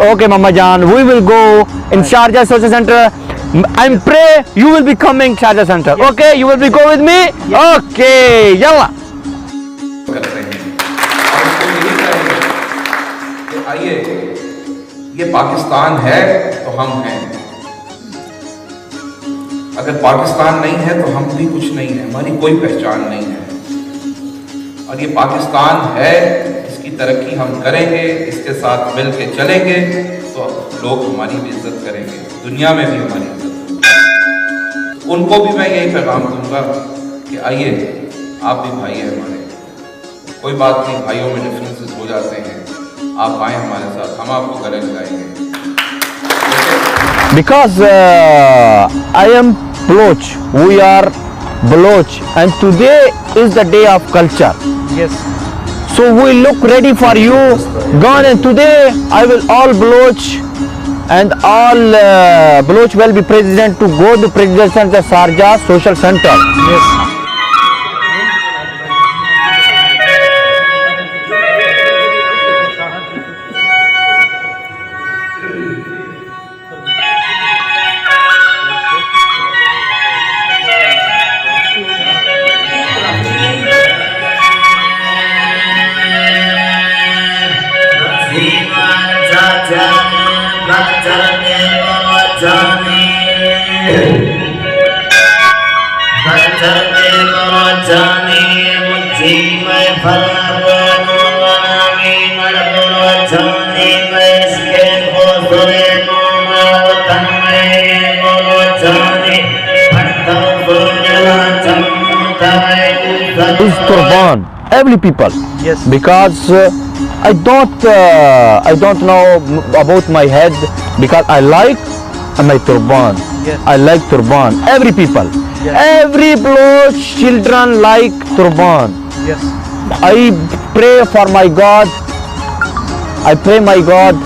Okay, Mama Jan, we will go in Sharjah Social Center and pray you will be coming Sharjah Center. Yes. Okay, you will be go with me? Yes. Okay, yalla. करते हैं और उसको यही कहेंगे कि आइए, ये पाकिस्तान है तो हम हैं, अगर पाकिस्तान नहीं है तो हम भी कुछ नहीं है, हमारी कोई पहचान नहीं है। और ये पाकिस्तान है, इसकी तरक्की हम करेंगे, इसके साथ मिल के चलेंगे तो लोग हमारी भी इज्जत करेंगे, दुनिया में भी हमारी इज्जत होगी। उनको भी मैं यही पैगाम दूंगा कि आइए, आप भी भाई हैं हमारे, कोई बात नहीं, भाइयों में डिफरेंसेस हो जाते हैं, आप आए हमारे साथ, हम आपको गले लगाएंगे। Because I am bloch, we are bloch, and today is the day of culture. Yes. So we look ready for you. Gone, and today I will all bloch, and all bloch will be president to go to president center Sharjah Social Center. Yes. Is turban every people? Yes. Because I don't know about my head, because I like my turban. Yes. I like turban. Every people, Yes. every bloch children like turban. Yes. I pray for my God. I pray my God